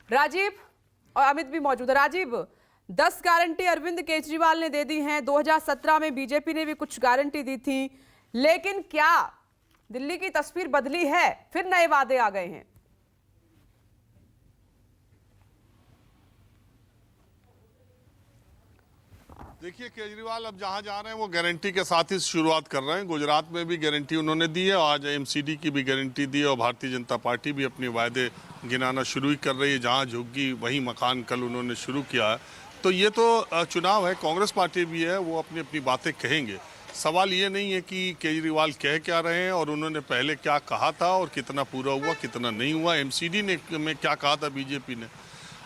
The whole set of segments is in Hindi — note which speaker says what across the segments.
Speaker 1: राजीव और अमित भी मौजूद है। राजीव, 10 गारंटी अरविंद केजरीवाल ने दे दी हैं। 2017 में बीजेपी ने भी कुछ गारंटी दी थी, लेकिन क्या दिल्ली की तस्वीर बदली है? फिर नए वादे आ गए हैं।
Speaker 2: देखिए, केजरीवाल अब जहां जा रहे हैं वो गारंटी के साथ ही शुरुआत कर रहे हैं। गुजरात में भी गारंटी उन्होंने दी है, आज एमसीडी की भी गारंटी दी है और भारतीय जनता पार्टी भी अपने वायदे गिनाना शुरू ही कर रही है। जहां झुग्गी वहीं मकान कल उन्होंने शुरू किया है। तो ये तो चुनाव है, कांग्रेस पार्टी भी है, वो अपनी अपनी बातें कहेंगे। सवाल ये नहीं है कि केजरीवाल कह क्या रहे हैं और उन्होंने पहले क्या कहा था और कितना पूरा हुआ कितना नहीं हुआ। एमसीडी ने में क्या कहा था बीजेपी ने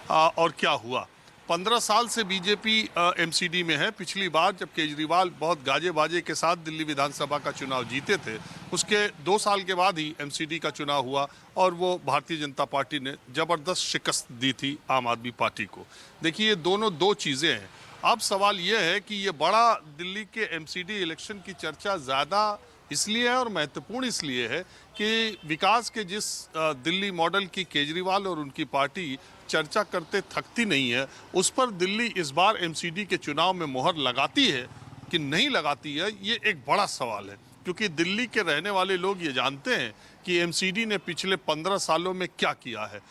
Speaker 2: और क्या हुआ। 15 साल से बीजेपी एमसीडी में है। पिछली बार जब केजरीवाल बहुत गाजे बाजे के साथ दिल्ली विधानसभा का चुनाव जीते थे, उसके 2 साल के बाद ही एमसीडी का चुनाव हुआ और वो भारतीय जनता पार्टी ने ज़बरदस्त शिकस्त दी थी आम आदमी पार्टी को। देखिए, ये दोनों दो चीज़ें हैं। अब सवाल ये है कि ये बड़ा दिल्ली के एमसीडी इलेक्शन की चर्चा ज़्यादा इसलिए है और महत्वपूर्ण इसलिए है कि विकास के जिस दिल्ली मॉडल की केजरीवाल और उनकी पार्टी चर्चा करते थकती नहीं है, उस पर दिल्ली इस बार एमसीडी के चुनाव में मोहर लगाती है कि नहीं लगाती है, ये एक बड़ा सवाल है। क्योंकि दिल्ली के रहने वाले लोग ये जानते हैं कि एमसीडी ने पिछले 15 सालों में क्या किया है।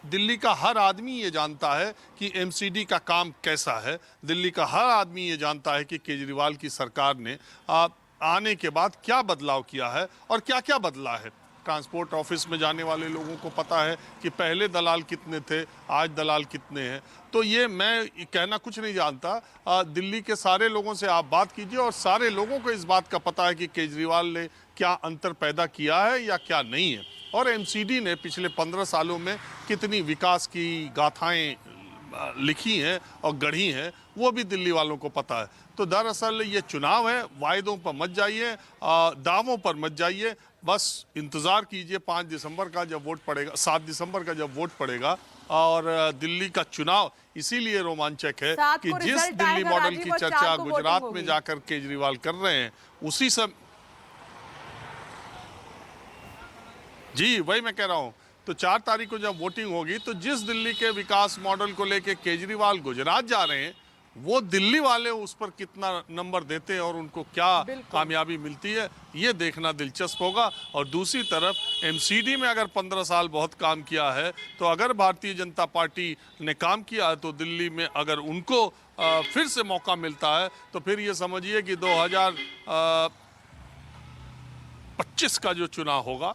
Speaker 2: दिल्ली का हर आदमी ये जानता है कि एमसीडी का काम कैसा है। दिल्ली का हर आदमी ये जानता है कि केजरीवाल की सरकार ने आने के बाद क्या बदलाव किया है और क्या क्या बदला है। ट्रांसपोर्ट ऑफिस में जाने वाले लोगों को पता है कि पहले दलाल कितने थे, आज दलाल कितने हैं। तो ये मैं कहना कुछ नहीं जानता। दिल्ली के सारे लोगों से आप बात कीजिए और सारे लोगों को इस बात का पता है कि केजरीवाल ने क्या अंतर पैदा किया है या क्या नहीं है, और एमसीडी ने पिछले 15 सालों में कितनी विकास की गाथाएं लिखी हैं और गढ़ी हैं, वो भी दिल्ली वालों को पता है। तो दरअसल ये चुनाव है, वायदों पर मत जाइए, दावों पर मत जाइए, बस इंतज़ार कीजिए 5 दिसंबर का जब वोट पड़ेगा, 7 दिसंबर का जब वोट पड़ेगा। और दिल्ली का चुनाव इसीलिए रोमांचक है कि जिस दिल्ली मॉडल की चर्चा गुजरात में जाकर केजरीवाल कर रहे हैं, उसी सब जी वही मैं कह रहा हूँ। तो 4 तारीख को जब वोटिंग होगी तो जिस दिल्ली के विकास मॉडल को लेके केजरीवाल गुजरात जा रहे हैं, वो दिल्ली वाले उस पर कितना नंबर देते हैं और उनको क्या कामयाबी मिलती है, ये देखना दिलचस्प होगा। और दूसरी तरफ एमसीडी में अगर 15 साल बहुत काम किया है, तो अगर भारतीय जनता पार्टी ने काम किया है, तो दिल्ली में अगर उनको फिर से मौका मिलता है, तो फिर ये समझिए कि 2025 का जो चुनाव होगा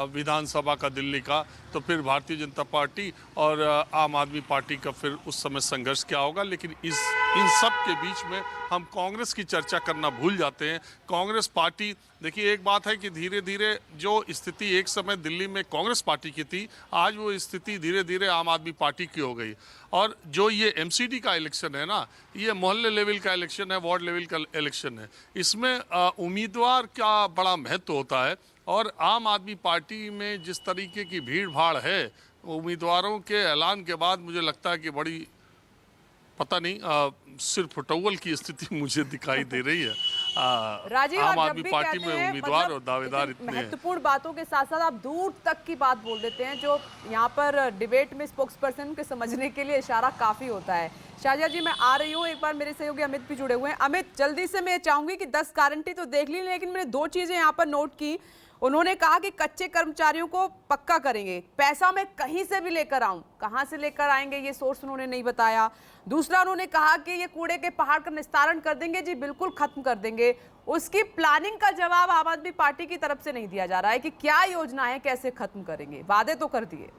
Speaker 2: विधानसभा का दिल्ली का, तो फिर भारतीय जनता पार्टी और आम आदमी पार्टी का फिर उस समय संघर्ष क्या होगा। लेकिन इन सब के बीच में हम कांग्रेस की चर्चा करना भूल जाते हैं। कांग्रेस पार्टी, देखिए, एक बात है कि धीरे धीरे जो स्थिति एक समय दिल्ली में कांग्रेस पार्टी की थी, आज वो स्थिति धीरे धीरे आम आदमी पार्टी की हो गई। और जो ये एमसीडी का इलेक्शन है ना, ये मोहल्ले लेवल का इलेक्शन है, वार्ड लेवल का इलेक्शन है। इसमें उम्मीदवार का बड़ा महत्व होता है। और आम आदमी पार्टी में जिस तरीके की भीड़ भाड़ है, उम्मीदवारों के ऐलान के बाद मुझे लगता है कि बड़ी पता नहीं सिर्फ फुटौल की स्थिति मुझे दिखाई दे रही है। आम आदमी पार्टी में उम्मीदवार और दावेदार इतने
Speaker 1: महत्वपूर्ण बातों के साथ साथ आप दूर तक की बात बोल देते हैं, जो यहाँ पर डिबेट में स्पोक्स पर्सन के समझने के लिए इशारा काफी होता है। शाहजहा जी, मैं आ रही हूँ, एक बार मेरे सहयोगी अमित भी जुड़े हुए हैं। अमित, जल्दी से मैं चाहूंगी कि 10 गारंटी तो देख ली, लेकिन मैंने 2 चीजें यहाँ पर नोट की। उन्होंने कहा कि कच्चे कर्मचारियों को पक्का करेंगे, पैसा मैं कहीं से भी लेकर आऊं, कहां से लेकर आएंगे ये सोर्स उन्होंने नहीं बताया। दूसरा, उन्होंने कहा कि ये कूड़े के पहाड़ का निस्तारण कर देंगे, जी बिल्कुल खत्म कर देंगे। उसकी प्लानिंग का जवाब आम आदमी पार्टी की तरफ से नहीं दिया जा रहा है कि क्या योजना है, कैसे खत्म करेंगे। वादे तो कर दिए।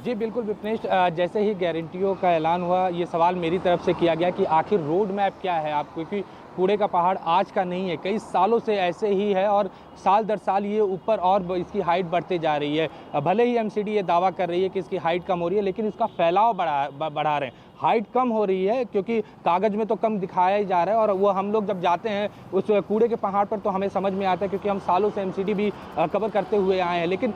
Speaker 3: जी बिल्कुल विपनेश, जैसे ही गारंटियों का ऐलान हुआ, ये सवाल मेरी तरफ से किया गया कि आखिर रोड मैप क्या है आपको, क्योंकि कूड़े का पहाड़ आज का नहीं है, कई सालों से ऐसे ही है और साल दर साल ये ऊपर और इसकी हाइट बढ़ते जा रही है। भले ही एमसीडी ये दावा कर रही है कि इसकी हाइट कम हो रही है, लेकिन इसका फैलाव बढ़ा रहे हैं। हाइट कम हो रही है क्योंकि कागज़ में तो कम दिखाया ही जा रहा है, और वो हम लोग जब जाते हैं उस कूड़े के पहाड़ पर तो हमें समझ में आता है, क्योंकि हम सालों से एमसीडी भी कवर करते हुए आए हैं। लेकिन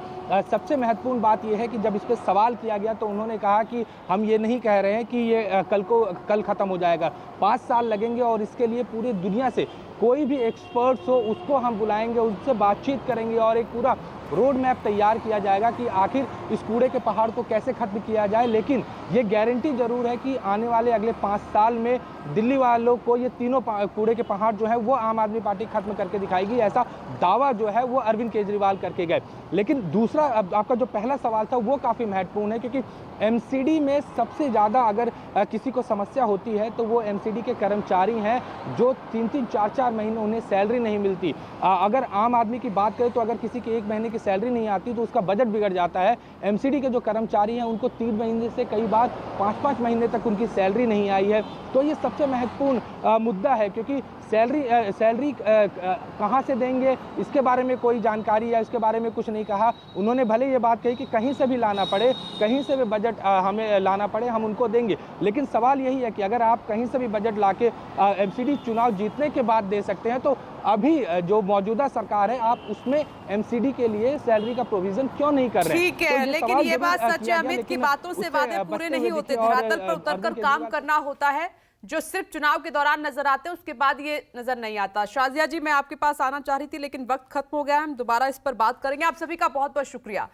Speaker 3: सबसे महत्वपूर्ण बात यह है कि जब इस पर सवाल किया गया तो उन्होंने कहा कि हम ये नहीं कह रहे हैं कि ये कल ख़त्म हो जाएगा, 5 साल लगेंगे और इसके लिए पूरी दुनिया से कोई भी एक्सपर्ट्स हो उसको हम बुलाएंगे, उससे बातचीत करेंगे और एक पूरा रोड मैप तैयार किया जाएगा कि आखिर इस कूड़े के पहाड़ को कैसे खत्म किया जाए। लेकिन ये गारंटी ज़रूर है कि आने वाले अगले 5 साल में दिल्ली वालों को ये तीनों कूड़े के पहाड़ जो है वो आम आदमी पार्टी खत्म करके दिखाएगी, ऐसा दावा जो है वो अरविंद केजरीवाल करके गए। लेकिन दूसरा, अब आपका जो पहला सवाल था वो काफ़ी महत्वपूर्ण है, क्योंकि एमसीडी में सबसे ज़्यादा अगर किसी को समस्या होती है तो वो एमसीडी के कर्मचारी हैं जो 3-3, 4-4 महीने उन्हें सैलरी नहीं मिलती। अगर आम आदमी की बात करें तो अगर किसी के 1 महीने की सैलरी नहीं आती तो उसका बजट बिगड़ जाता है। एमसीडी के जो कर्मचारी हैं उनको 3 महीने से कई बार 5-5 महीने तक उनकी सैलरी नहीं आई है। तो ये सबसे महत्वपूर्ण मुद्दा है, क्योंकि सैलरी कहाँ से देंगे इसके बारे में कोई जानकारी या इसके बारे में कुछ नहीं कहा। उन्होंने भले ये बात कही कि कहीं से भी लाना पड़े, कहीं से भी बजट हमें लाना पड़े हम उनको देंगे, लेकिन सवाल यही है कि अगर आप कहीं से भी बजट लाके एमसीडी चुनाव जीतने के बाद दे सकते हैं तो अभी जो मौजूदा सरकार है आप उसमें एमसीडी के लिए सैलरी का प्रोविजन क्यों नहीं कर रहे हैं?
Speaker 1: ठीक है, लेकिन ये बात सच है अमित की बातों से वादे पूरे नहीं होते, धरातल पर उतरकर काम करना होता है। जो सिर्फ चुनाव के दौरान नजर आते हैं उसके बाद ये नजर नहीं आता। शाजिया जी, मैं आपके पास आना चाह रही थी लेकिन वक्त खत्म हो गया, हम दोबारा इस पर बात करेंगे। आप सभी का बहुत बहुत शुक्रिया।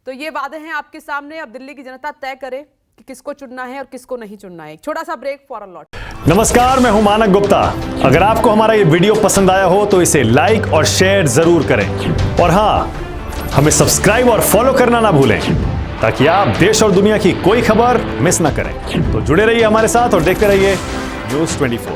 Speaker 1: तो ये वादे हैं आपके सामने, अब दिल्ली की जनता तय करे कि किसको चुनना है और किसको नहीं चुनना है। छोटा सा ब्रेक, फौरन लौट।
Speaker 4: नमस्कार, मैं हूं मानक गुप्ता। अगर आपको हमारा ये वीडियो पसंद आया हो तो इसे लाइक और शेयर जरूर करें, और हाँ, हमें सब्सक्राइब और फॉलो करना ना भूलें ताकि आप देश और दुनिया की कोई खबर मिस ना करें। तो जुड़े रहिए हमारे साथ और देखते रहिए न्यूज़ 24।